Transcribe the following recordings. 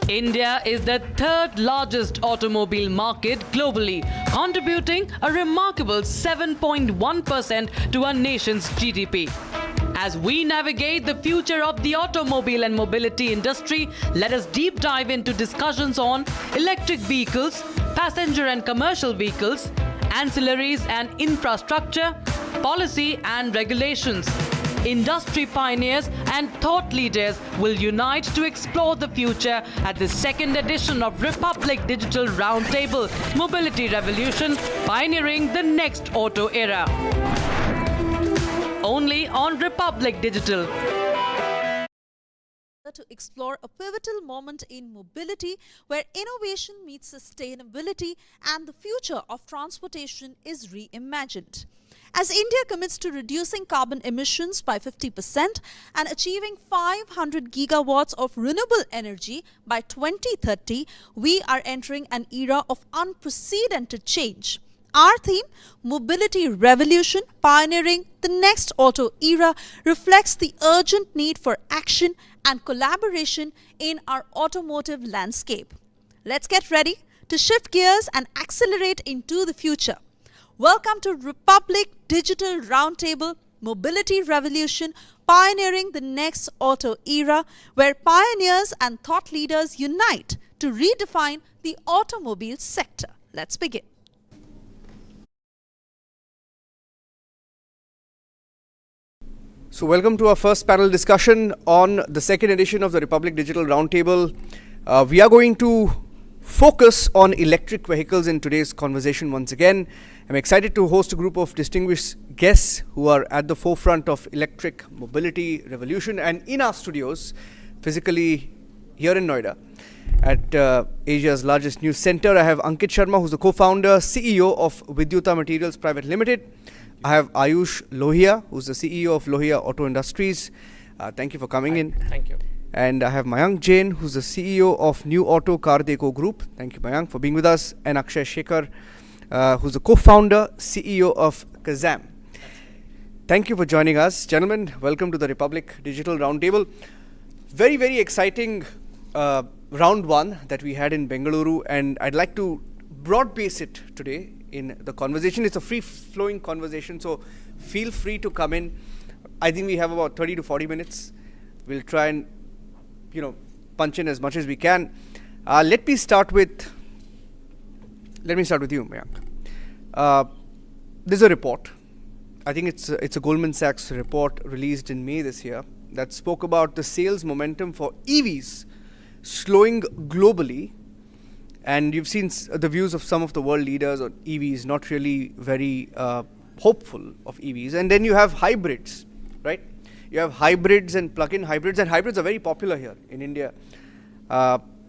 India is the third largest automobile market globally, contributing a remarkable 7.1% to our nation's GDP. As we navigate the future of the automobile and mobility industry, let us deep dive into discussions on electric vehicles, passenger and commercial vehicles, ancillaries and infrastructure, policy and regulations. Industry pioneers and thought leaders will unite to explore the future at the second edition of Republic Digital Roundtable, Mobility Revolution, pioneering the next auto era. Only on Republic Digital. To explore a pivotal moment in mobility where innovation meets sustainability and the future of transportation is reimagined. As India commits to reducing carbon emissions by 50% and achieving 500 gigawatts of renewable energy by 2030, we are entering an era of unprecedented change. Our theme, Mobility Revolution, pioneering the next auto era, reflects the urgent need for action and collaboration in our automotive landscape. Let's get ready to shift gears and accelerate into the future. Welcome to Republic Digital Roundtable, Mobility Revolution, pioneering the next auto era, where pioneers and thought leaders unite to redefine the automobile sector. Let's begin. So welcome to our first panel discussion on the second edition of the Republic Digital Roundtable. We are going to focus on electric vehicles in today's conversation once again. I'm excited to host a group of distinguished guests who are at the forefront of electric mobility revolution, and in our studios, physically here in Noida, at Asia's largest news center, I have Ankit Sharma, who's the co-founder, CEO of Vidyuta Materials Private Limited. I have Ayush Lohia, who's the CEO of Lohia Auto Industries. Thank you for coming in. Thank you. And I have Mayank Jain, who's the CEO of New Auto Car Deco Group. Thank you, Mayank, for being with us. And Akshay Shekhar, who's the co-founder, CEO of Kazam. Thank you for joining us. Gentlemen, welcome to the Republic Digital Roundtable. Very, very exciting round one that we had in Bengaluru, and I'd like to broad base it today in the conversation. It's a free-flowing conversation, so feel free to come in. I think we have about 30 to 40 minutes. We'll try and punch in as much as we can. Let me start with you, Mayank. There's a report. I think it's a Goldman Sachs report released in May this year that spoke about the sales momentum for EVs slowing globally. And you've seen the views of some of the world leaders on EVs, not really very hopeful of EVs. And then you have hybrids, right? You have hybrids and plug-in hybrids, and hybrids are very popular here in India,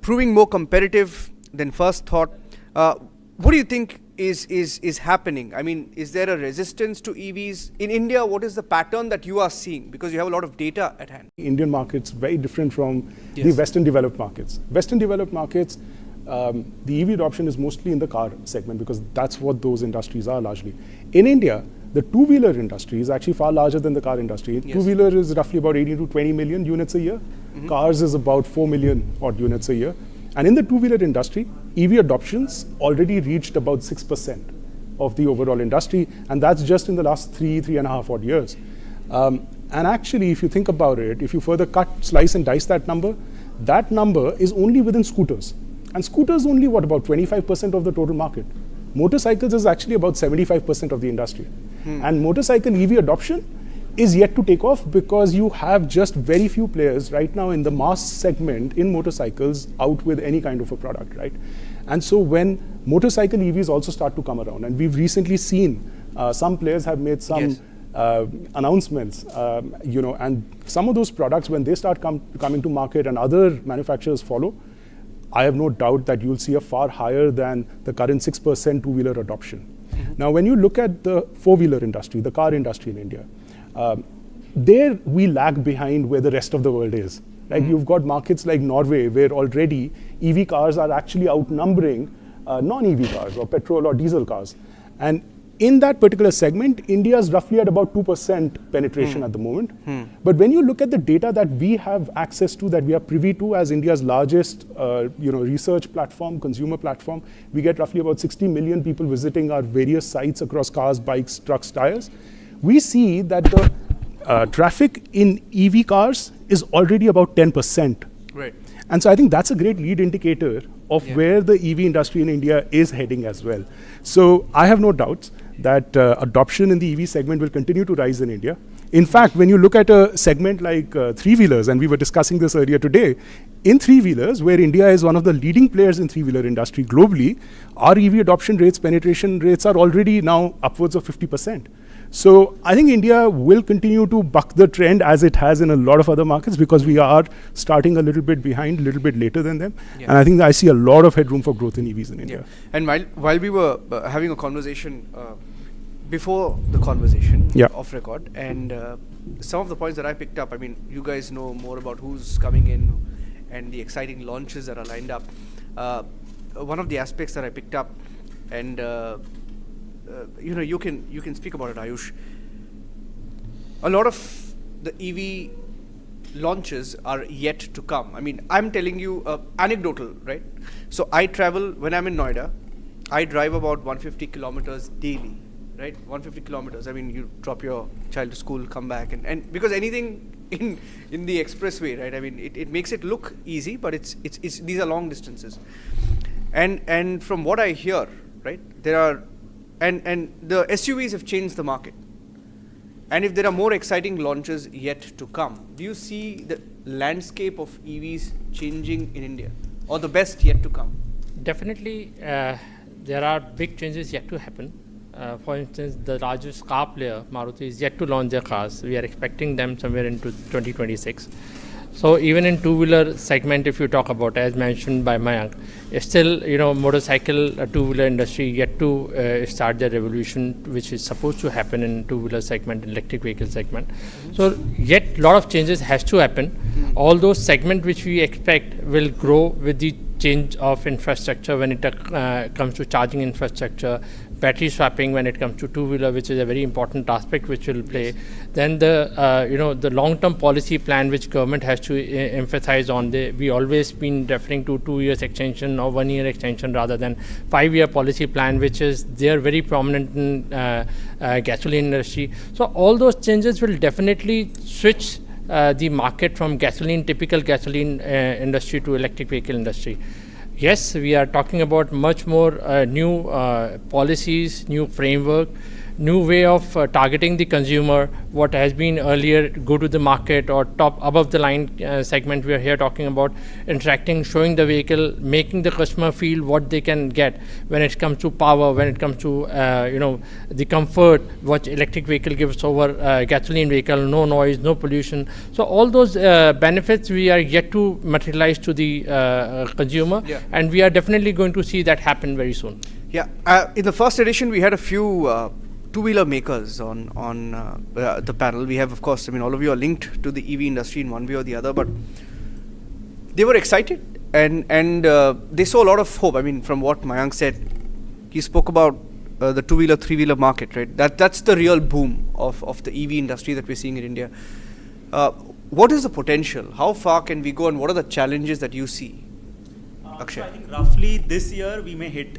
proving more competitive than first thought. What do you think is happening? I mean, is there a resistance to EVs? In India, what is the pattern that you are seeing? Because you have a lot of data at hand. Indian markets very different from the Western developed markets. Western developed markets, the EV adoption is mostly in the car segment because that's what those industries are largely. In India, the two-wheeler industry is actually far larger than the car industry. Yes. Two-wheeler is roughly about 18 to 20 million units a year. Mm-hmm. Cars is about 4 million odd units a year. And in the two-wheeler industry, EV adoptions already reached about 6% of the overall industry. And that's just in the last three and a half odd years. And actually, if you think about it, if you further cut, slice and dice that number is only within scooters. And scooters only, about 25% of the total market. Motorcycles is actually about 75% of the industry. And motorcycle EV adoption is yet to take off because you have just very few players right now in the mass segment in motorcycles out with any kind of a product, right? And so when motorcycle EVs also start to come around, and we've recently seen some players have made some announcements, and some of those products, when they start coming to market and other manufacturers follow, I have no doubt that you'll see a far higher than the current 6% two-wheeler adoption. Mm-hmm. Now, when you look at the four-wheeler industry, the car industry in India, there we lag behind where the rest of the world is. Like you've got markets like Norway, where already EV cars are actually outnumbering non-EV cars or petrol or diesel cars. And in that particular segment, India is roughly at about 2% penetration at the moment. But when you look at the data that we have access to, that we are privy to as India's largest research platform, consumer platform, we get roughly about 60 million people visiting our various sites across cars, bikes, trucks, tires. We see that the traffic in EV cars is already about 10%. Right. And so I think that's a great lead indicator of where the EV industry in India is heading as well. So I have no doubts that adoption in the EV segment will continue to rise in India. In fact, when you look at a segment like three-wheelers, and we were discussing this earlier today, in three-wheelers, where India is one of the leading players in three-wheeler industry globally, our EV adoption rates, penetration rates are already now upwards of 50%. So I think India will continue to buck the trend as it has in a lot of other markets, because we are starting a little bit behind, a little bit later than them. And I think that I see a lot of headroom for growth in EVs in India. And while we were having a conversation before the conversation off record, and some of the points that I picked up, I mean, you guys know more about who's coming in and the exciting launches that are lined up. One of the aspects that I picked up, and you can speak about it, Ayush. A lot of the EV launches are yet to come. I mean, I'm telling you anecdotal, right? So I travel, when I'm in Noida, I drive about 150 kilometers daily, right? 150 kilometers. I mean, you drop your child to school, come back, and because anything in the expressway, right? I mean, it makes it look easy, but it's these are long distances. And from what I hear, right, there are and the SUVs have changed the market. And if there are more exciting launches yet to come, do you see the landscape of EVs changing in India, or the best yet to come? Definitely, there are big changes yet to happen. For instance, the largest car player, Maruti, is yet to launch their cars. We are expecting them somewhere into 2026. So even in two-wheeler segment, if you talk about, as mentioned by Mayank, still, motorcycle, two-wheeler industry yet to start the revolution, which is supposed to happen in two-wheeler segment, electric vehicle segment. So yet a lot of changes has to happen. All those segments which we expect will grow with the change of infrastructure when it comes to charging infrastructure, battery swapping when it comes to two-wheeler, which is a very important aspect which will play. Then the long-term policy plan which government has to emphasize on. We always been referring to 2 years extension or 1 year extension rather than 5-year policy plan, which is there very prominent in gasoline industry. So all those changes will definitely switch the market from typical gasoline industry to electric vehicle industry. Yes, we are talking about much more new policies, new framework, new way of targeting the consumer. What has been earlier go to the market or top above the line segment, we are here talking about interacting, showing the vehicle, making the customer feel what they can get when it comes to power, when it comes to the comfort what electric vehicle gives over gasoline vehicle, no noise, no pollution. So all those benefits we are yet to materialize to the consumer, and we are definitely going to see that happen very soon. In the first edition, we had a few two-wheeler makers on the panel. We have, of course, I mean, all of you are linked to the EV industry in one way or the other, but they were excited and they saw a lot of hope. I mean, from what Mayank said, he spoke about the two-wheeler, three-wheeler market, right? That's the real boom of the EV industry that we're seeing in India. What is the potential? How far can we go, and what are the challenges that you see? Akshay? So I think roughly this year we may hit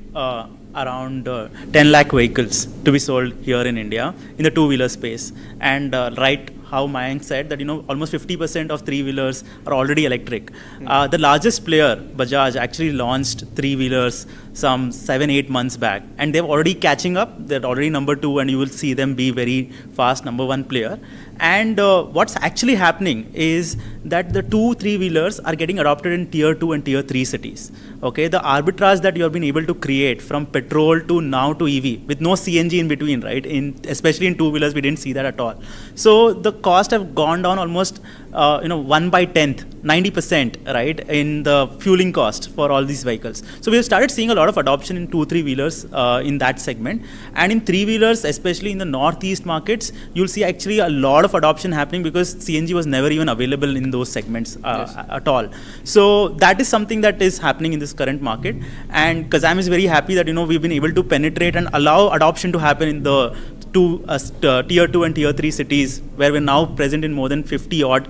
around 10 lakh vehicles to be sold here in India in the two-wheeler space. And right how Mayank said that almost 50% of three-wheelers are already electric. The largest player, Bajaj, actually launched three-wheelers some 7-8 months back, and they're already catching up. They're already number 2, and you will see them be very fast number 1 player. And what's actually happening is that the 2-3-wheelers are getting adopted in tier 2 and tier 3 cities. Okay, the arbitrage that you have been able to create from petrol to now to EV with no CNG in between, right? Especially in two-wheelers, we didn't see that at all. So the cost have gone down almost 1 by 10th, 90%, right, in the fueling cost for all these vehicles. So we have started seeing a lot of adoption in 2-3-wheelers in that segment. And in 3-wheelers, especially in the Northeast markets, you'll see actually a lot of adoption happening because CNG was never even available in those segments at all. So that is something that is happening in this current market. And Kazam is very happy that, we've been able to penetrate and allow adoption to happen in the tier 2 and tier 3 cities, where we're now present in more than 50 odd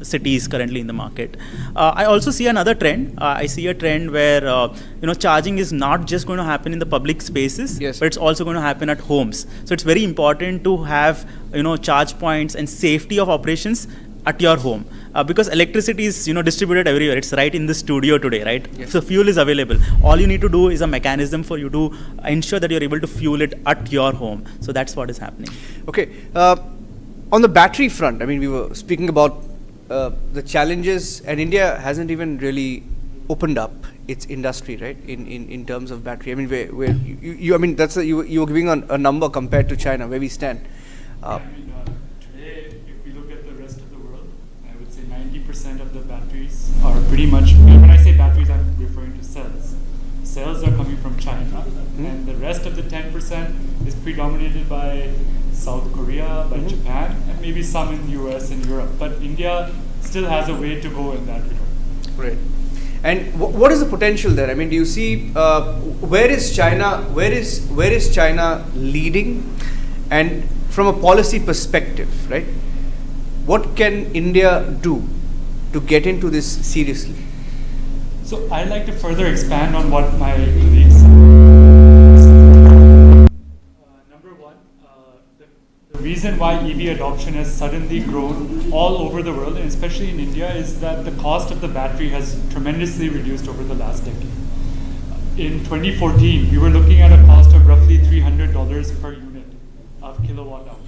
cities currently in the market. I also see another trend. I see a trend where charging is not just going to happen in the public spaces, yes, but it's also going to happen at homes. So it's very important to have charge points and safety of operations at your home, because electricity is distributed everywhere. It's right in the studio today, right? Yes. So fuel is available. All you need to do is a mechanism for you to ensure that you're able to fuel it at your home. So that's what is happening. Okay. On the battery front, I mean, we were speaking about the challenges, and India hasn't even really opened up its industry, right? In terms of battery. I mean, where you I mean, that's you were giving a number compared to China, where we stand. Today, if we look at the rest of the world, I would say 90% of the batteries are pretty much, and when I say batteries, I'm referring to cells. Cells are coming from China, and the rest of the 10% is predominated by South Korea, by Japan, and maybe some in the US and Europe. But India still has a way to go in that regard. Right. And what is the potential there? I mean, do you see where is China? Where is China leading? And from a policy perspective, right? What can India do to get into this seriously? So I'd like to further expand on what my colleagues said. Number one, the reason why EV adoption has suddenly grown all over the world, and especially in India, is that the cost of the battery has tremendously reduced over the last decade. In 2014, we were looking at a cost of roughly $300 per unit of kilowatt hour.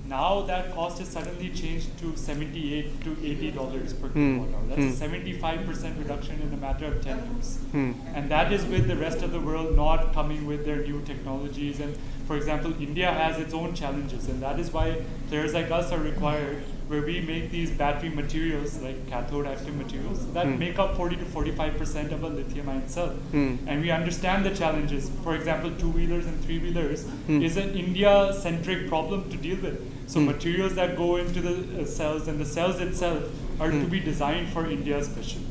Now that cost has suddenly changed to $78 to $80 per kilowatt hour. That's a 75% reduction in a matter of 10 years. And that is with the rest of the world not coming with their new technologies. And for example, India has its own challenges, and that is why players like us are required, where we make these battery materials like cathode active materials that make up 40 to 45% of a lithium ion cell. And we understand the challenges. For example, 2-wheelers and 3-wheelers is an India centric problem to deal with. So materials that go into the cells, and the cells itself are to be designed for India especially.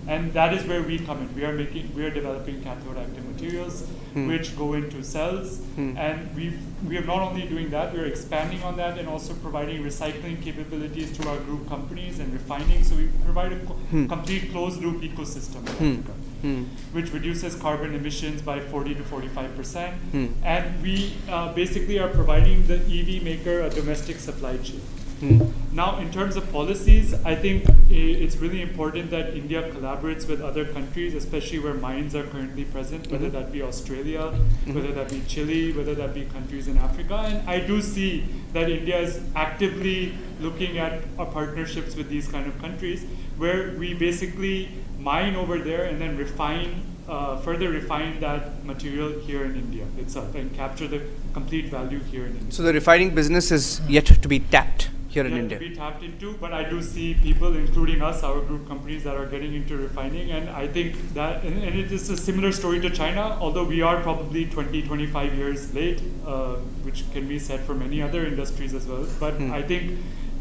And that is where we come in. We are developing cathode active materials which go into cells, and we are not only doing that, we are expanding on that and also providing recycling capabilities to our group companies and refining. So we provide a complete closed loop ecosystem in Africa, which reduces carbon emissions by 40 to 45%. And we basically are providing the EV maker a domestic supply chain. Now, in terms of policies, I think it's really important that India collaborates with other countries, especially where mines are currently present, whether that be Australia, whether that be Chile, whether that be countries in Africa. And I do see that India is actively looking at partnerships with these kind of countries, where we basically mine over there and then further refine that material here in India itself and capture the complete value here in India. So the refining business is yet to be tapped here in India. To be tapped into, but I do see people, including us, our group companies, that are getting into refining, and I think that, and it is a similar story to China, although we are probably 20-25 years late, which can be said for many other industries as well. But I think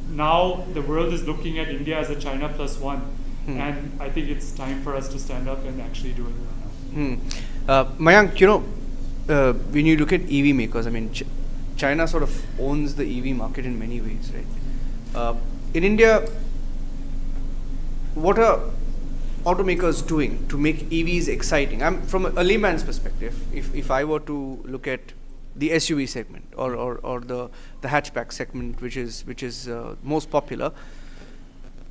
now the world is looking at India as a China plus one, and I think it's time for us to stand up and actually do it now. Mayank, when you look at EV makers, I mean, China sort of owns the EV market in many ways, right? In India, what are automakers doing to make EVs exciting? I'm from a layman's perspective. If I were to look at the SUV segment or the hatchback segment, which is most popular,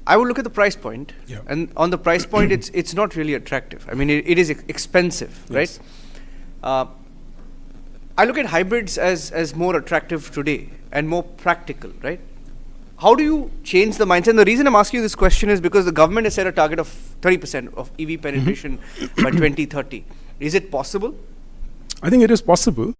I would look at the price point, and on the price point, it's not really attractive. I mean, it is expensive, right? I look at hybrids as more attractive today and more practical, right? How do you change the mindset? And the reason I'm asking you this question is because the government has set a target of 30% of EV penetration by 2030. Is it possible? I think it is possible.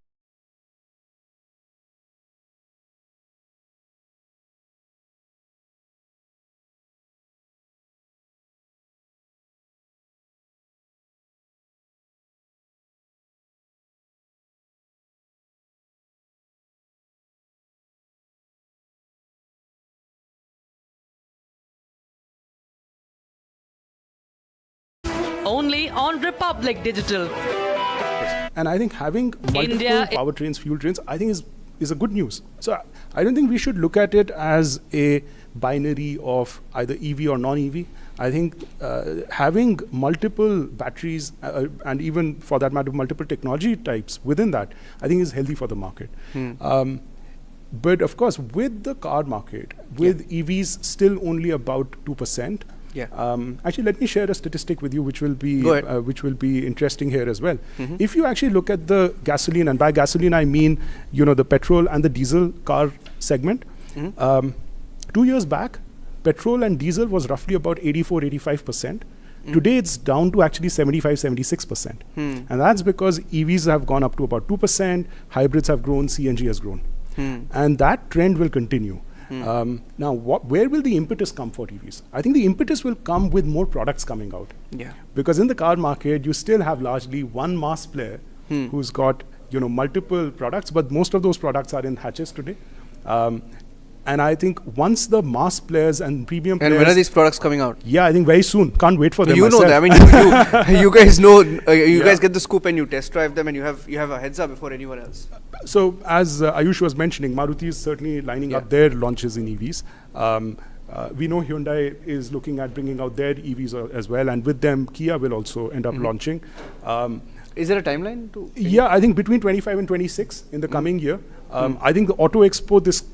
only on Republic Digital. And I think having multiple India- powertrains, fuel trains, I think is a good news. So I don't think we should look at it as a binary of either EV or non-EV. I think having multiple batteries and even for that matter multiple technology types within that, I think is healthy for the market. But of course, with the car market, with EVs still only about 2%. Yeah. Actually, let me share a statistic with you, which will be Go ahead. which will be interesting here as well. If you actually look at the gasoline, and by gasoline I mean the petrol and the diesel car segment. 2 years back, petrol and diesel was roughly about 84-85%. Today it's down to actually 75-76%. And that's because EVs have gone up to about 2%, hybrids have grown, CNG has grown. And that trend will continue. Now, where will the impetus come for EVs? I think the impetus will come with more products coming out. Yeah. Because in the car market, you still have largely one mass player who's got multiple products, but most of those products are in hatches today. And I think once the mass players and premium And players... when are these products coming out? Yeah, I think very soon. Can't wait for them You know myself. that. I mean, you guys know. You guys get the scoop and you test drive them, and you have a heads up before anyone else. So as Ayush was mentioning, Maruti is certainly lining up their launches in EVs. We know Hyundai is looking at bringing out their EVs as well, and with them, Kia will also end up launching. Is there a timeline to? Yeah, I think between 25 and 26 in the coming year. I think the Auto Expo this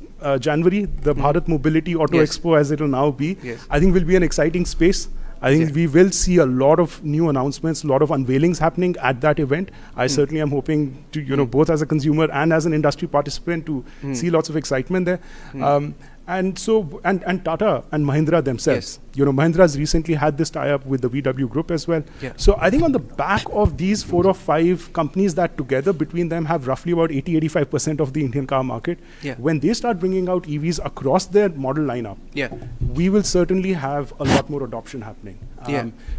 January, the Bharat Mobility Auto Expo, as it will now be, I think will be an exciting space. I think we will see a lot of new announcements, a lot of unveilings happening at that event. I certainly am hoping to, both as a consumer and as an industry participant, to see lots of excitement there. And so, and Tata and Mahindra themselves, Mahindra has recently had this tie-up with the VW group as well. So I think on the back of these 4 or 5 companies that together between them have roughly about 80-85% of the Indian car market, when they start bringing out EVs across their model lineup, we will certainly have a lot more adoption happening.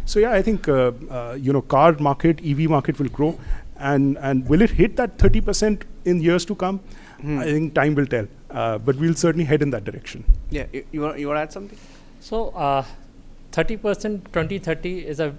So yeah, I think, car market, EV market will grow. And will it hit that 30% in years to come? I think time will tell. But we'll certainly head in that direction. Yeah, you want to add something? So 30% 2030 is a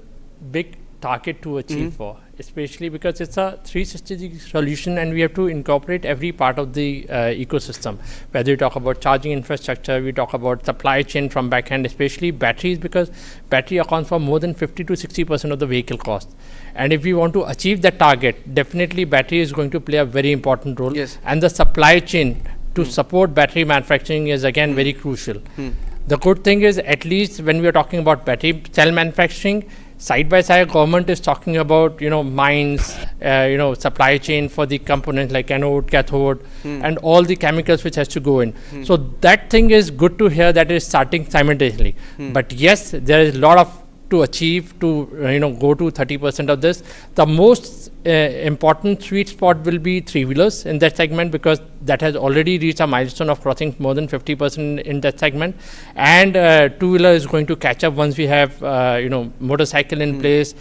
big target to achieve for, especially because it's a 360 solution and we have to incorporate every part of the ecosystem. Whether you talk about charging infrastructure, we talk about supply chain from backend, especially batteries, because battery accounts for more than 50 to 60% of the vehicle cost. And if we want to achieve that target, definitely battery is going to play a very important role. And the supply chain to support battery manufacturing is again very crucial. The good thing is, at least when we are talking about battery cell manufacturing, side by side government is talking about mines, supply chain for the components like anode, cathode, and all the chemicals which has to go in. So that thing is good to hear that is starting simultaneously. But yes, there is a lot of to achieve to go to 30% of this. The most important sweet spot will be 3-wheelers in that segment, because that has already reached a milestone of crossing more than 50% in that segment, and 2-wheeler is going to catch up once we have motorcycle in place.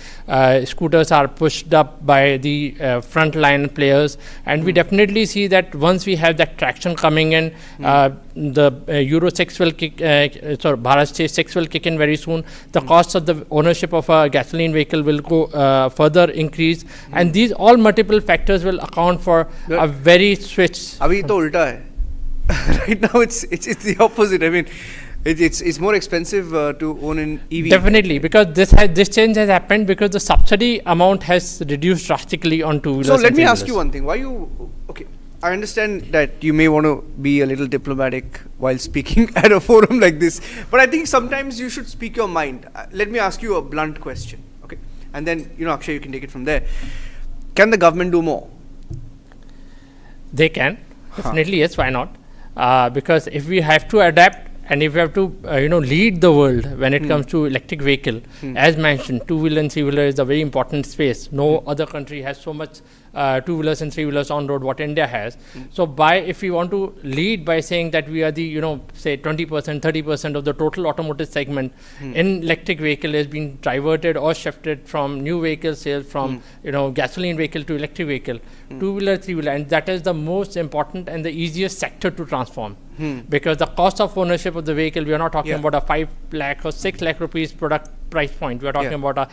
Scooters are pushed up by the frontline players, and we definitely see that once we have that traction coming in, the Euro 6 will kick, Bharat Stage 6 will kick in very soon. The cost of the ownership of a gasoline vehicle will go further increase, and these all multiple factors will account for a very switch. Abhi to ulta hai. Right now it's the opposite. I mean, it's more expensive to own an EV. Definitely, because this change has happened because the subsidy amount has reduced drastically on 2-wheelers. So let me ask you one thing. Okay, I understand that you may want to be a little diplomatic while speaking at a forum like this, but I think sometimes you should speak your mind. Let me ask you a blunt question, okay? And then, Akshay, you can take it from there. Can the government do more? They can. Definitely, yes, why not? Because if we have to adapt and if we have to lead the world when it comes to electric vehicle, as mentioned, 2-wheeler and 3-wheeler is a very important space. No other country has so much 2-wheelers and 3-wheelers on road what India has. So if we want to lead by saying that we are the say 20%, 30% of the total automotive segment in electric vehicle has been diverted or shifted from new vehicle sales from gasoline vehicle to electric vehicle, 2-wheeler, 3-wheeler, and that is the most important and the easiest sector to transform. Because the cost of ownership of the vehicle, we are not talking about a 5 lakh or 6 lakh rupees product price point. We are talking about a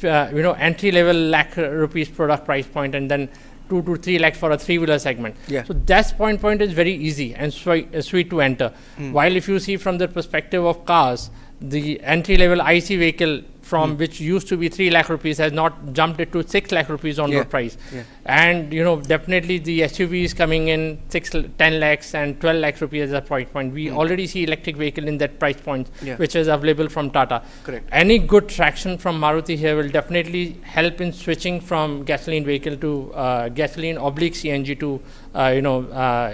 entry level lakh rupees product price point, and then 2 to 3 lakhs for a 3-wheeler segment. Yeah. So that point is very easy and sweet to enter. While if you see from the perspective of cars, the entry level IC vehicle from which used to be 3 lakh rupees has not jumped it to 6 lakh rupees on road price. And definitely the SUV is coming in 10 lakhs and 12 lakhs rupees as a price point. We already see electric vehicle in that price point, which is available from Tata. Correct. Any good traction from Maruti here will definitely help in switching from gasoline vehicle to gasoline oblique CNG to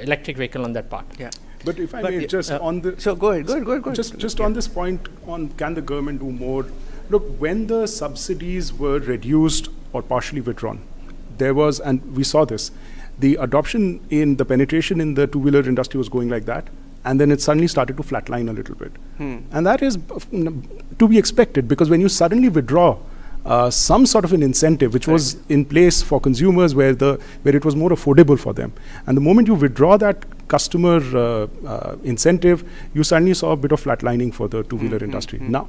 electric vehicle on that part. Yeah. But if I may, just on the... So go ahead. Just on this point on can the government do more? Look, when the subsidies were reduced or partially withdrawn, there was, and we saw this, the adoption in the penetration in the two-wheeler industry was going like that, and then it suddenly started to flatline a little bit. And that is to be expected, because when you suddenly withdraw some sort of an incentive which was in place for consumers where it was more affordable for them, and the moment you withdraw that customer incentive, you suddenly saw a bit of flatlining for the two-wheeler industry. Now,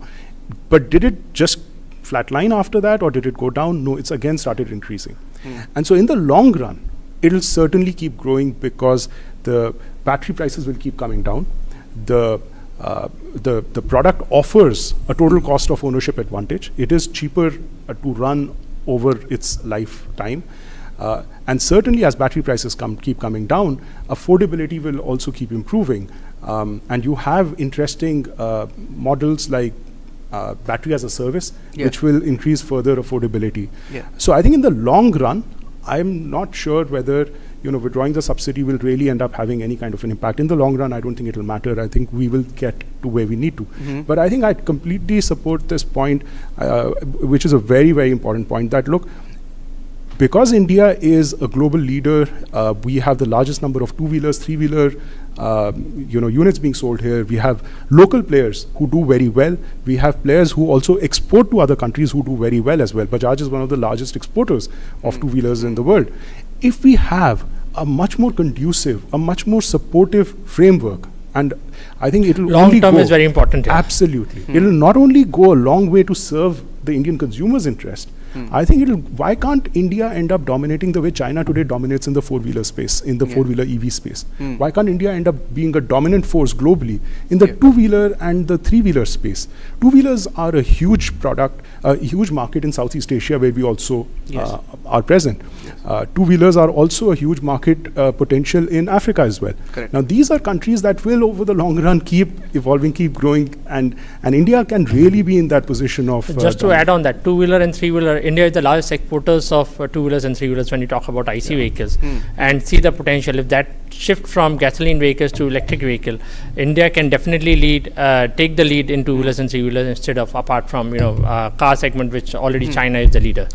but did it just flatline after that, or did it go down? No, it's again started increasing. And so in the long run, it'll certainly keep growing because the battery prices will keep coming down. The product offers a total cost of ownership advantage. It is cheaper to run over its lifetime. And certainly as battery prices keep coming down, affordability will also keep improving. And you have interesting models like battery as a service, which will increase further affordability. So I think in the long run, I'm not sure whether withdrawing the subsidy will really end up having any kind of an impact. In the long run, I don't think it will matter. I think we will get to where we need to. But I think I completely support this point, which is a very, very important point, that look, because India is a global leader, we have the largest number of two-wheelers, three-wheeler units being sold here. We have local players who do very well. We have players who also export to other countries who do very well as well. Bajaj is one of the largest exporters of two-wheelers in the world. If we have a much more conducive, a much more supportive framework, and I think it will long term is very important here. Absolutely. It will not only go a long way to serve the Indian consumer's interest, I think why can't India end up dominating the way China today dominates in the four-wheeler space, in the four-wheeler EV space? Why can't India end up being a dominant force globally in the two-wheeler and the three-wheeler space? Two-wheelers are a huge product, a huge market in Southeast Asia where we also are present. Two-wheelers are also a huge market potential in Africa as well. Correct. Now these are countries that will over the long run keep evolving, keep growing, and India can really be in that position of... Just to add on that, two-wheeler and three-wheeler, India is the largest exporters of two-wheelers and three-wheelers when you talk about IC vehicles, and see the potential. If that shift from gasoline vehicles to electric vehicle, India can definitely take the lead in two-wheelers and three-wheelers instead of apart from car segment, which already China is the leader.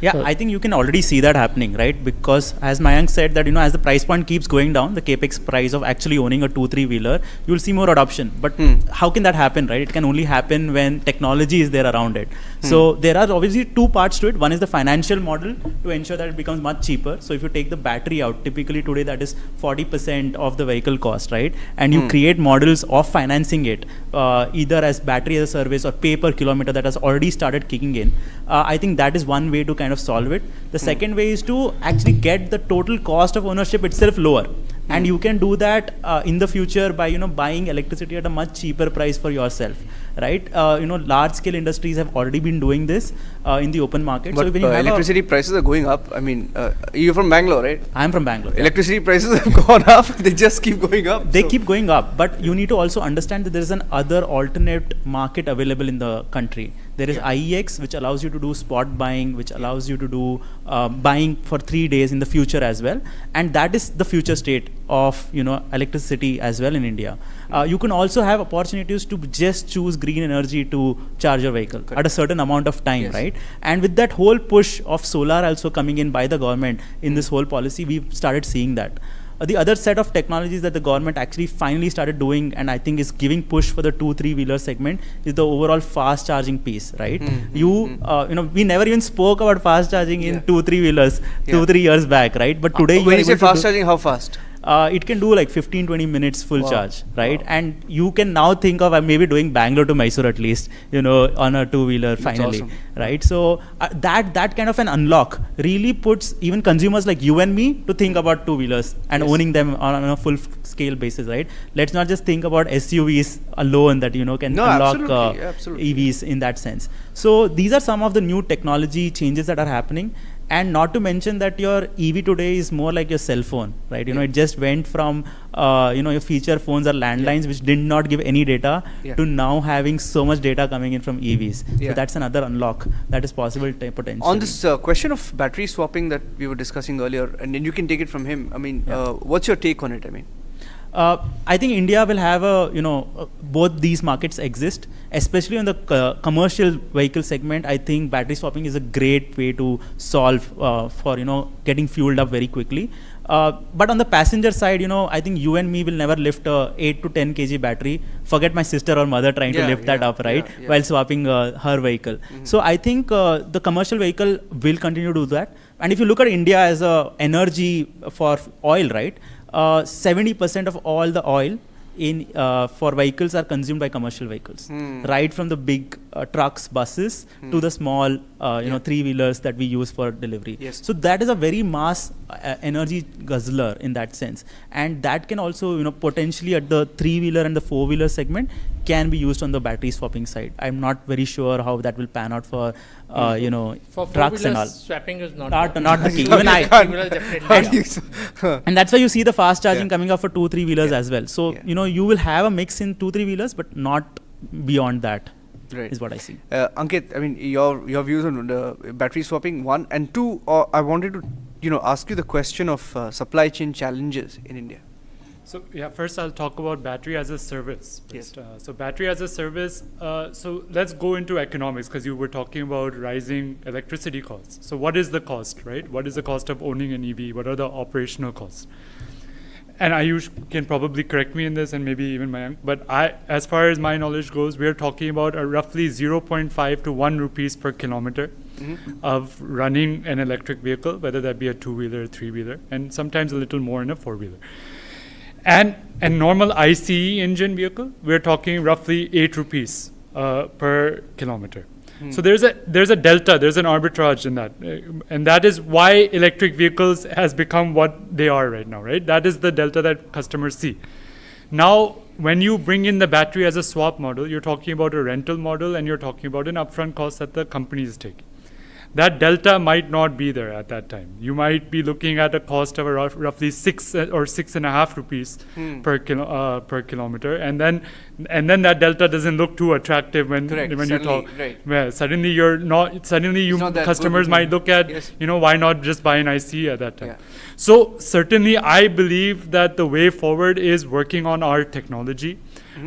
So I think you can already see that happening, right? Because as Mayank said that as the price point keeps going down, the capex price of actually owning a 2-3-wheeler, you will see more adoption. But how can that happen, right? It can only happen when technology is there around it. So there are obviously two parts to it. One is the financial model to ensure that it becomes much cheaper. So if you take the battery out, typically today that is 40% of the vehicle cost, right? And you create models of financing it, either as battery as a service or pay per kilometer that has already started kicking in. I think that is one way to kind of solve it. The second way is to actually get the total cost of ownership itself lower. And you can do that in the future by buying electricity at a much cheaper price for yourself, right? Large scale industries have already been doing this in the open market. But so when you have electricity prices are going up. I mean, you're from Bangalore, right? I'm from Bangalore. Electricity prices have gone up. They just keep going up. They keep going up, but you need to also understand that there is an other alternate market available in the country. There is IEX, which allows you to do spot buying, which allows you to do buying for 3 days in the future as well. And that is the future state of electricity as well in India. You can also have opportunities to just choose green energy to charge your vehicle at a certain amount of time, right? And with that whole push of solar also coming in by the government in this whole policy, we've started seeing that. The other set of technologies that the government actually finally started doing, and I think is giving push for the 2-3-wheeler segment, is the overall fast charging piece, right? We never even spoke about fast charging in 2-3-wheelers 2-3 years back, right? But today when you say fast charging, how fast? it can do like 15-20 minutes full charge, right? And you can now think of maybe doing Bangalore to Mysore at least, on a two-wheeler finally, awesome. right? So that kind of an unlock really puts even consumers like you and me to think about two-wheelers and owning them on a full-scale basis, right? Let's not just think about SUVs alone that can unlock absolutely. EVs in that sense. So these are some of the new technology changes that are happening. And not to mention that your EV today is more like your cell phone, right? It just went from, your feature phones or landlines, which did not give any data, to now having so much data coming in from EVs. So that's another unlock that is possible potentially. On this question of battery swapping that we were discussing earlier, and then you can take it from him. I mean, what's your take on it? I mean, I think India will have both these markets exist, especially on the commercial vehicle segment. I think battery swapping is a great way to solve for getting fueled up very quickly. But on the passenger side, I think you and me will never lift a 8 to 10 kg battery. Forget my sister or mother trying to lift that up, right? While swapping her vehicle. So I think the commercial vehicle will continue to do that. And if you look at India as a energy for oil, right? 70% of all the oil in for vehicles are consumed by commercial vehicles, right from the big trucks, buses to the small three-wheelers that we use for delivery. So that is a very mass energy guzzler in that sense, and that can also potentially at the three-wheeler and the four-wheeler segment can be used on the battery swapping side. I'm not very sure how that will pan out for for trucks and all. Swapping is not the key. Even and that's why you see the fast charging coming up for 2-3 wheelers as well. So you will have a mix in 2-3 wheelers, but not beyond that. Is what I see. Ankit, I mean, your views on battery swapping, one, and two. I wanted to ask you the question of supply chain challenges in India. So first I'll talk about battery as a service. So battery as a service, so let's go into economics, because you were talking about rising electricity costs. So what is the cost, right? What is the cost of owning an EV? What are the operational costs? And Ayush can probably correct me in this, and maybe even Mayank, but as far as my knowledge goes, we're talking about a roughly 0.5 to 1 rupees per kilometer of running an electric vehicle, whether that be a two-wheeler, three-wheeler, and sometimes a little more in a four-wheeler. And a normal ICE engine vehicle, we're talking roughly 8 rupees per kilometer. So there's a delta, there's an arbitrage in that. And that is why electric vehicles has become what they are right now, right? That is the delta that customers see. Now, when you bring in the battery as a swap model, you're talking about a rental model, and you're talking about an upfront cost that the company is taking. That delta might not be there at that time. You might be looking at a cost of roughly 6 or 6.5 rupees per kilometer, and then that delta doesn't look too attractive when you talk. Right. Well, suddenly you're not. Suddenly you customers might look at why not just buy an ICE at that time. So certainly I believe that the way forward is working on our technology.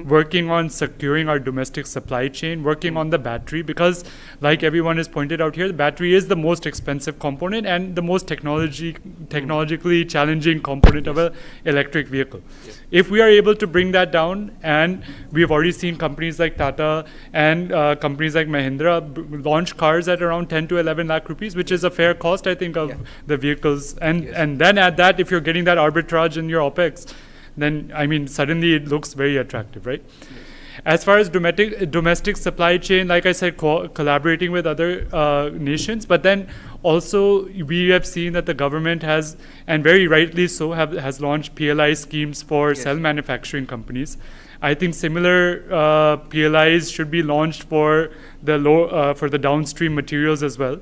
Working on securing our domestic supply chain, working on the battery, because like everyone has pointed out here, the battery is the most expensive component and the most technologically challenging component of an electric vehicle. If we are able to bring that down, and we've already seen companies like Tata and companies like Mahindra launch cars at around 10 to 11 lakh rupees, which is a fair cost, I think, of the vehicles. And then at that, if you're getting that arbitrage in your OPEX, then, I mean, suddenly it looks very attractive, right? As far as domestic supply chain, like I said, collaborating with other nations, but then also we have seen that the government has, and very rightly so, has launched PLI schemes for cell manufacturing companies. I think similar PLIs should be launched for the downstream materials as well,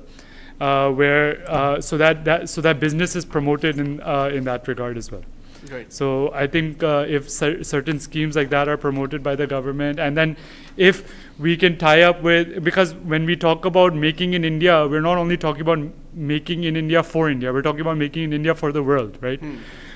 so that business is promoted in that regard as well. Right. So I think if certain schemes like that are promoted by the government, and then if we can tie up with, because when we talk about making in India, we're not only talking about making in India for India, we're talking about making in India for the world, right?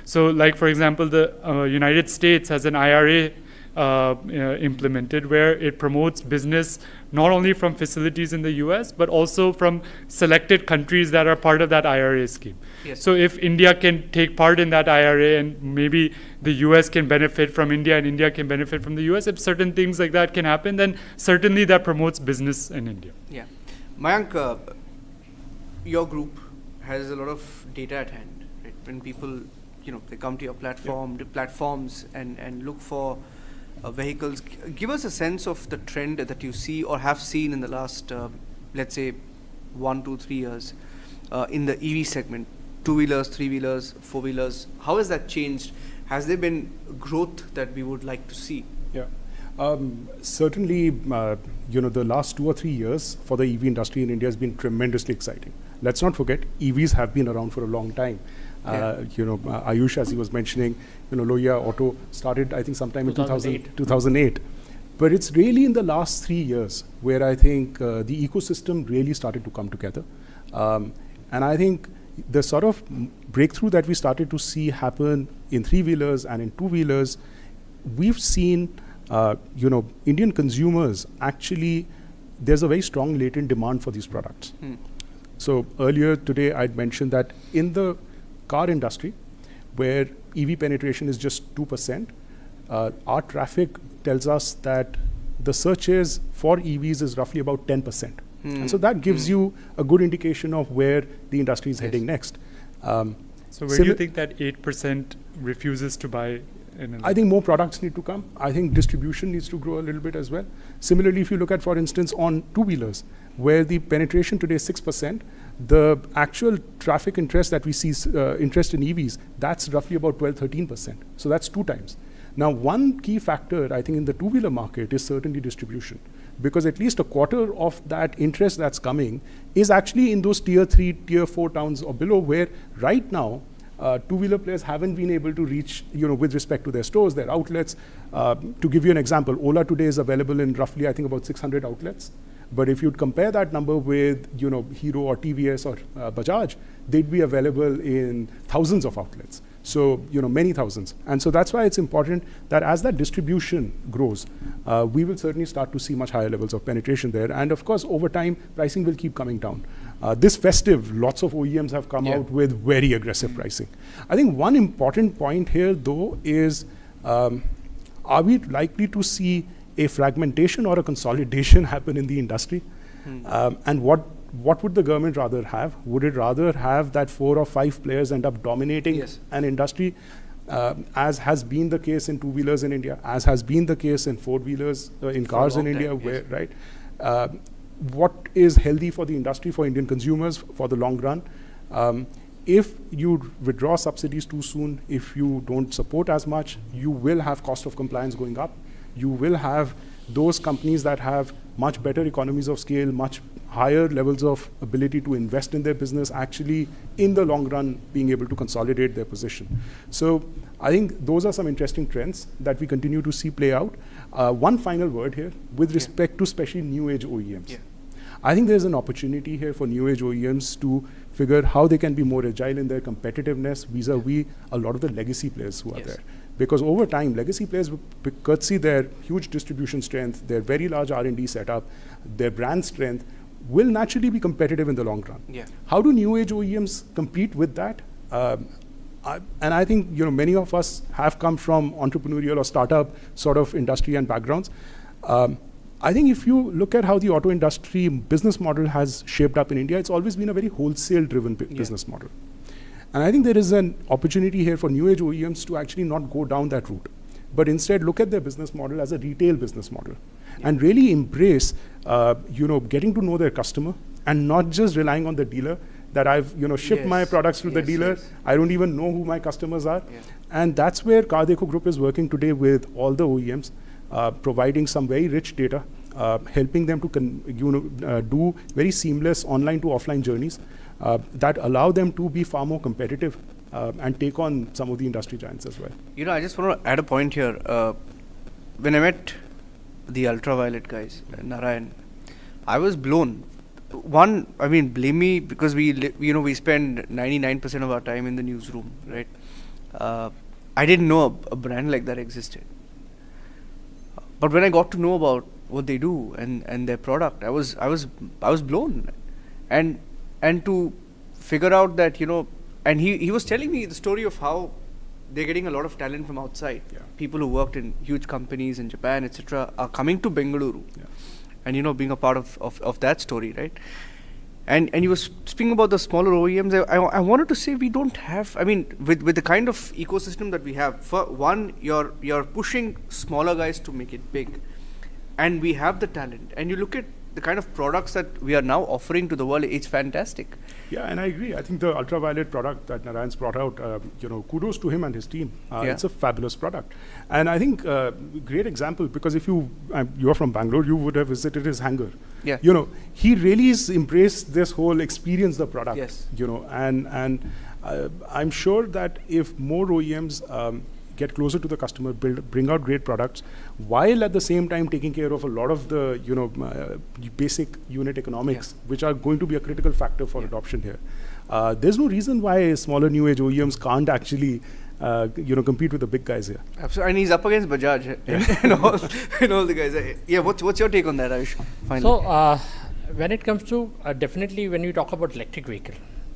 So like, for example, the United States has an IRA implemented where it promotes business not only from facilities in the US, but also from selected countries that are part of that IRA scheme. So if India can take part in that IRA, and maybe the US can benefit from India and India can benefit from the US, if certain things like that can happen, then certainly that promotes business in India. Yeah. Mayank, your group has a lot of data at hand, right? When people they come to your platform, the platforms, and look for vehicles. Give us a sense of the trend that you see or have seen in the last, let's say, 1, 2, 3 years in the EV segment, 2-wheelers, 3-wheelers, 4-wheelers. How has that changed? Has there been growth that we would like to see? Yeah. Certainly, the last 2 or 3 years for the EV industry in India has been tremendously exciting. Let's not forget, EVs have been around for a long time. Ayush, as he was mentioning, Loya Auto started, I think, sometime in 2008. But it's really in the last 3 years where I think the ecosystem really started to come together. And I think the sort of breakthrough that we started to see happen in 3-wheelers and in 2-wheelers, we've seen, Indian consumers actually, there's a very strong latent demand for these products. So earlier today, I'd mentioned that in the car industry, where EV penetration is just 2%, our traffic tells us that the searches for EVs is roughly about 10%. And so that gives you a good indication of where the industry is heading next. So where do you think that 8% refuses to buy? I think more products need to come. I think distribution needs to grow a little bit as well. Similarly, if you look at, for instance, on 2-wheelers, where the penetration today is 6%, the actual traffic interest that we see, interest in EVs, that's roughly about 12-13%. So that's 2 times. Now, one key factor, I think, in the 2-wheeler market is certainly distribution, because at least a quarter of that interest that's coming is actually in those tier 3, tier 4 towns or below, where right now, 2-wheeler players haven't been able to reach, with respect to their stores, their outlets. To give you an example, Ola today is available in roughly, I think, about 600 outlets. But if you'd compare that number with, Hero or TVS or Bajaj, they'd be available in thousands of outlets. So, many thousands. And so that's why it's important that as that distribution grows, we will certainly start to see much higher levels of penetration there. And of course, over time, pricing will keep coming down. This festive, lots of OEMs have come out with very aggressive pricing. I think one important point here, though, is are we likely to see a fragmentation or a consolidation happen in the industry? And what would the government rather have? Would it rather have that 4 or 5 players end up dominating an industry, as has been the case in 2-wheelers in India, as has been the case in 4-wheelers in cars in India, where, right? What is healthy for the industry, for Indian consumers, for the long run? If you withdraw subsidies too soon, if you don't support as much, you will have cost of compliance going up. You will have those companies that have much better economies of scale, much higher levels of ability to invest in their business, actually in the long run being able to consolidate their position. So I think those are some interesting trends that we continue to see play out. One final word here with respect to especially new age OEMs. I think there's an opportunity here for new age OEMs to figure how they can be more agile in their competitiveness vis-a-vis a lot of the legacy players who are there. Because over time, legacy players, courtesy their huge distribution strength, their very large R&D setup, their brand strength, will naturally be competitive in the long run. How do new age OEMs compete with that? And I think many of us have come from entrepreneurial or startup sort of industry and backgrounds. I think if you look at how the auto industry business model has shaped up in India, it's always been a very wholesale-driven business model. And I think there is an opportunity here for new age OEMs to actually not go down that route, but instead look at their business model as a retail business model and really embrace, getting to know their customer and not just relying on the dealer that I've, shipped my products to the dealer. I don't even know who my customers are. And that's where Car Dekho Group is working today with all the OEMs, providing some very rich data, helping them to do very seamless online to offline journeys that allow them to be far more competitive and take on some of the industry giants as well. I just want to add a point here. When I met the Ultraviolet guys, Narayan, I was blown. One, blame me because we spend 99% of our time in the newsroom, right? I didn't know a brand like that existed. But when I got to know about what they do and their product, I was blown, and to figure out that and he was telling me the story of how they're getting a lot of talent from outside. People who worked in huge companies in Japan, etc., are coming to Bengaluru, and being a part of that story, right? And you were speaking about the smaller OEMs. I wanted to say we don't have. I mean, with the kind of ecosystem that we have, for one, you're pushing smaller guys to make it big, and we have the talent. And you look at the kind of products that we are now offering to the world. It's fantastic. Yeah, and I agree. I think the ultraviolet product that Narayan's brought out, kudos to him and his team. It's a fabulous product. And I think great example, because if you're from Bangalore, you would have visited his hangar. Yeah. He really has embraced this whole experience the product. Yes. And I'm sure that if more OEMs get closer to the customer, bring out great products, while at the same time taking care of a lot of the basic unit economics, which are going to be a critical factor for adoption here. There's no reason why smaller new age OEMs can't actually compete with the big guys here. Absolutely, and he's up against Bajaj and all the guys. Yeah, what's your take on that, Ayush? Finally. So when it comes to definitely when you talk about electric vehicle,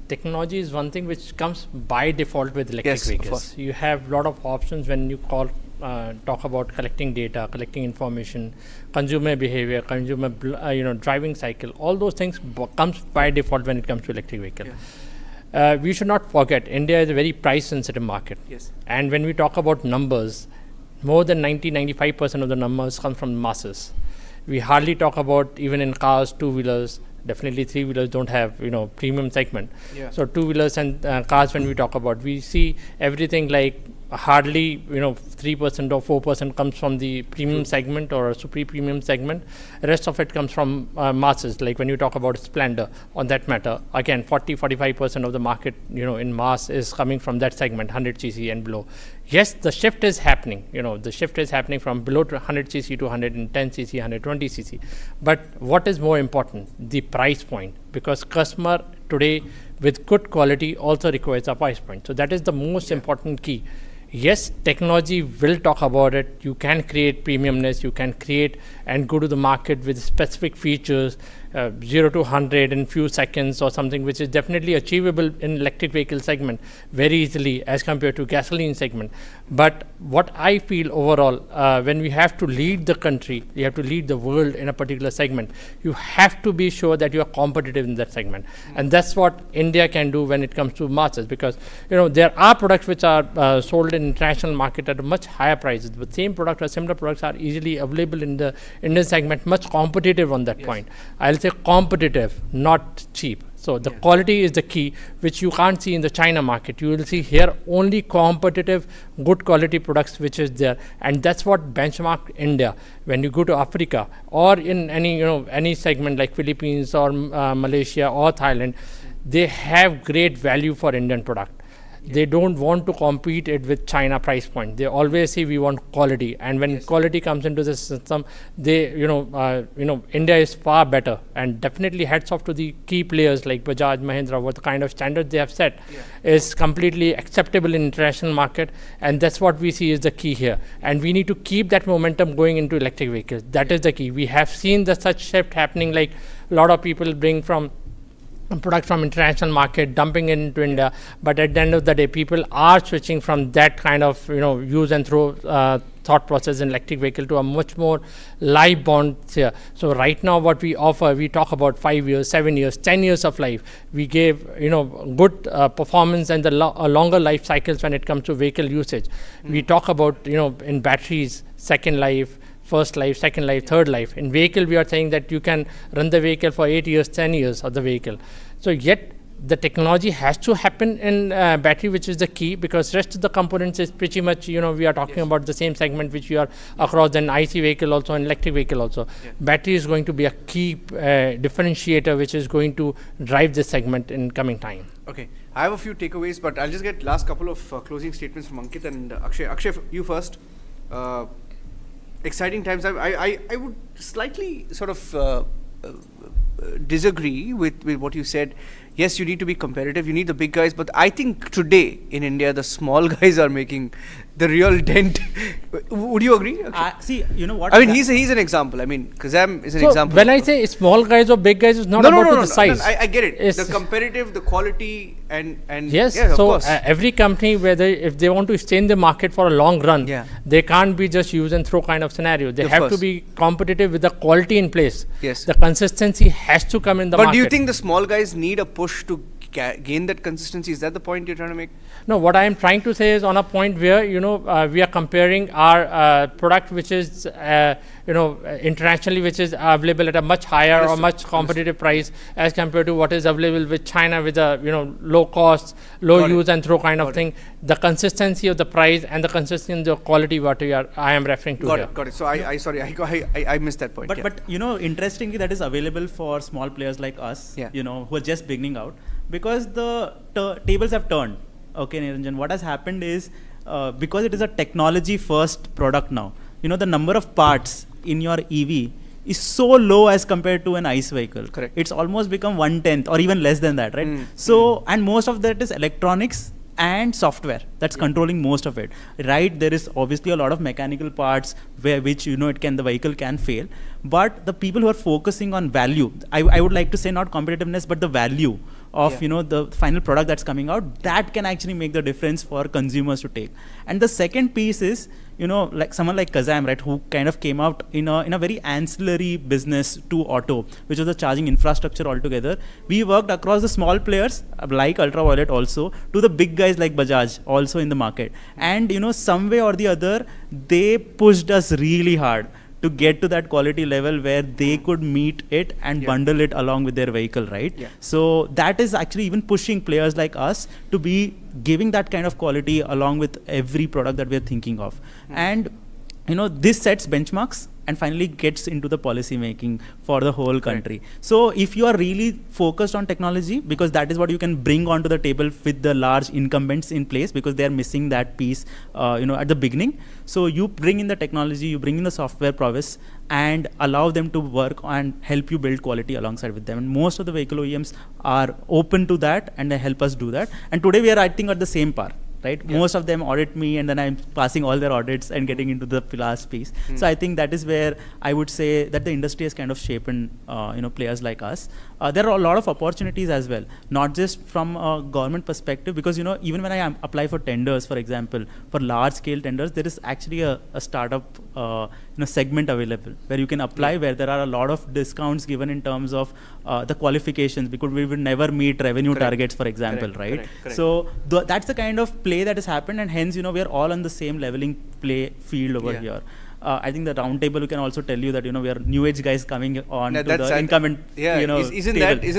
technology is one thing which comes by default with electric vehicles. You have a lot of options when you talk about collecting data, collecting information, consumer behavior, consumer driving cycle. All those things comes by default when it comes to electric vehicle. Yeah. We should not forget India is a very price sensitive market. Yes. And when we talk about numbers, more than 95% of the numbers come from masses. We hardly talk about, even in cars, two-wheelers. Definitely three-wheelers don't have, premium segment. Yeah. So two-wheelers and cars, when we talk about, we see everything like hardly, 3% or 4% comes from the premium segment or super premium segment. The rest of it comes from masses. Like when you talk about Splendor, on that matter, again, 40-45% of the market, in mass is coming from that segment, 100cc and below. Yes, the shift is happening. The shift is happening from below 100cc to 110cc, 120cc. But what is more important? The price point, because customer today with good quality also requires a price point. So that is the most important key. Yes, technology will talk about it. You can create premiumness. You can create and go to the market with specific features, 0 to 100 in few seconds or something, which is definitely achievable in electric vehicle segment very easily as compared to gasoline segment. But what I feel overall, when we have to lead the country, you have to lead the world in a particular segment, you have to be sure that you are competitive in that segment. And that's what India can do when it comes to masses, because there are products which are sold in international market at a much higher prices, but same product or similar products are easily available in the Indian segment, much competitive on that point. I'll say competitive, not cheap. So the quality is the key, which you can't see in the China market. You will see here only competitive, good quality products which is there, and that's what benchmark India. When you go to Africa or in any segment like Philippines or Malaysia or Thailand, they have great value for Indian product. They don't want to compete it with China price point. They always say we want quality, and when quality comes into the system, they India is far better. And definitely hats off to the key players like Bajaj, Mahindra. What the kind of standards they have set is completely acceptable in international market, and that's what we see is the key here. And we need to keep that momentum going into electric vehicles. That is the key. We have seen the such shift happening. Like a lot of people bring from products from international market, dumping into India, but at the end of the day, people are switching from that kind of use and throw thought process in electric vehicle to a much more live bond here. So right now, what we offer, we talk about 5 years, 7 years, 10 years of life. We gave good performance and the longer life cycles when it comes to vehicle usage. We talk about in batteries, second life, first life, second life, third life. In vehicle, we are saying that you can run the vehicle for 8 years, 10 years of the vehicle. So yet the technology has to happen in battery, which is the key, because rest of the components is pretty much, we are talking about the same segment which we are across an IC vehicle also and electric vehicle also. Battery is going to be a key differentiator which is going to drive this segment in coming time. Okay, I have a few takeaways, but I'll just get last couple of closing statements from Ankit and Akshay. Akshay, you first. Exciting times. I would slightly sort of disagree with what you said. Yes, you need to be competitive. You need the big guys, but I think today in India, the small guys are making the real dent. Would you agree? See, you know what? I mean, he's an example. I mean, Kazam is an example. When I say small guys or big guys, it's not about the size. I get it. It's The competitive, the quality, and yes. yeah, of So course. every company, whether if they want to stay in the market for a long run, Yeah. they can't be just use and throw kind of scenario. They Of have to course. be competitive with the quality in place. Yes. The consistency has to come in the But market. do you think the small guys need a push to gain that consistency? Is that the point you're trying to make? No, what I am trying to say is on a point where we are comparing our product, which is internationally, which is available at a much higher or much competitive price as compared to what is available with China, with a low cost, low Got it. use and throw kind of thing. The consistency of the price and the consistency of quality, what I am referring to here. Got it. So I missed that point. But interestingly, that is available for small players like us, Yeah. who are just beginning out, because the tables have turned. Okay, Niranjan, what has happened is because it is a technology first product now, the number of parts in your EV is so low as compared to an ICE vehicle. Correct. It's almost become 1/10 or even less than that, right? So, and most of that is electronics and software that's controlling most of it, right? There is obviously a lot of mechanical parts which the vehicle can fail, but the people who are focusing on value, I would like to say not competitiveness but the value of the final product that's coming out, that can actually make the difference for consumers to take. And the second piece is like someone like Kazam, right, who kind of came out in a very ancillary business to auto, which was the charging infrastructure altogether. We worked across the small players like Ultraviolet also to the big guys like Bajaj also in the market, and some way or the other they pushed us really hard to get to that quality level where they could meet it and bundle it along with their vehicle, right? Yeah. So that is actually even pushing players like us to be giving that kind of quality along with every product that we're thinking of. And this sets benchmarks and finally gets into the policy making for the whole country. So if you are really focused on technology, because that is what you can bring onto the table with the large incumbents in place, because they are missing that piece at the beginning. So you bring in the technology, you bring in the software prowess and allow them to work and help you build quality alongside with them. And most of the vehicle OEMs are open to that and they help us do that. And today we are, I think, at the same par. Right? Yeah. Most of them audit me and then I'm passing all their audits and getting into the last piece. So I think that is where I would say that the industry has kind of shaped players like us. There are a lot of opportunities as well, not just from a government perspective, because even when I apply for tenders, for example, for large scale tenders, there is actually a startup segment available where you can apply, where there are a lot of discounts given in terms of the qualifications, because we would never meet revenue targets, for example, right? Correct. So that's the kind of play that has happened, and hence we are all on the same leveling play field over here. I think the roundtable can also tell you that we are new age guys coming on to the incumbent. Isn't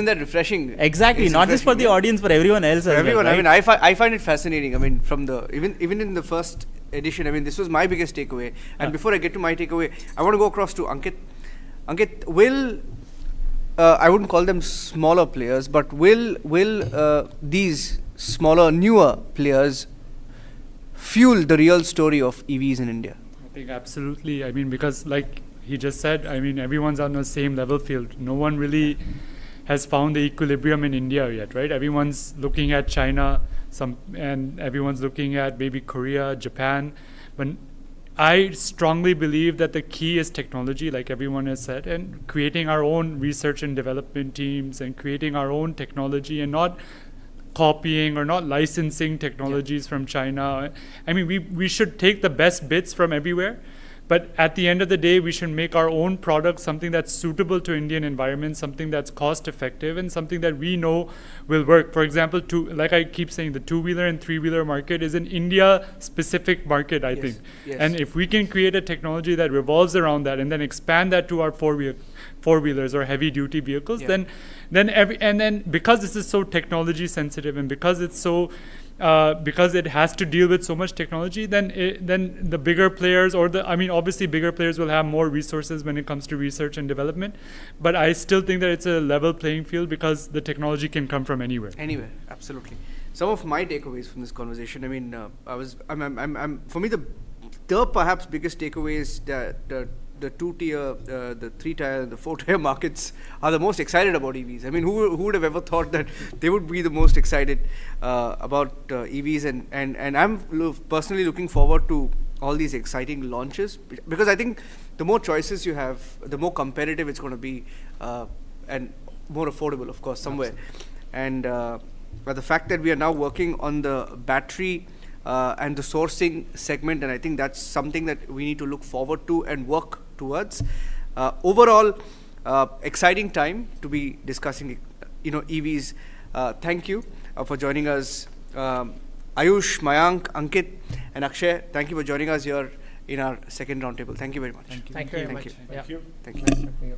that refreshing? Exactly, not just for the audience, for everyone else. For everyone, well, right? I mean, I find it fascinating. I mean, from the even in the first edition, I mean, this was my biggest takeaway. And before I get to my takeaway, I want to go across to Ankit. Ankit, will I wouldn't call them smaller players, but will these smaller, newer players fuel the real story of EVs in India? I think absolutely. I mean, because like he just said, I mean, everyone's on the same level field. No one really has found the equilibrium in India yet, right? Everyone's looking at China, and everyone's looking at maybe Korea, Japan. But I strongly believe that the key is technology, like everyone has said, and creating our own research and development teams and creating our own technology and not copying or not licensing technologies from China. I mean, we should take the best bits from everywhere, but at the end of the day, we should make our own product something that's suitable to Indian environment, something that's cost effective, and something that we know will work. For example, like I keep saying, the two-wheeler and three-wheeler market is an India-specific market, I think. Yes. And if we can create a technology that revolves around that and then expand that to our four-wheelers or heavy-duty vehicles, then because this is so technology sensitive and because it's so because it has to deal with so much technology, then the bigger players obviously bigger players will have more resources when it comes to research and development. But I still think that it's a level playing field because the technology can come from anywhere. Anywhere, absolutely. Some of my takeaways from this conversation. I mean, for me the perhaps biggest takeaway is the the 2-tier, the 3-tier, and the 4-tier markets are the most excited about EVs. I mean, who would have ever thought that they would be the most excited about EVs? And I'm personally looking forward to all these exciting launches, because I think the more choices you have, the more competitive it's going to be, and more affordable, of course, somewhere. And but the fact that we are now working on the battery and the sourcing segment, and I think that's something that we need to look forward to and work towards. Overall, exciting time to be discussing, EVs. Thank you for joining us, Ayush, Mayank, Ankit, and Akshay. Thank you for joining us here in our second roundtable. Thank you very much. Thank you very much. Thank you. Yeah. Thank you. Nice talking to you.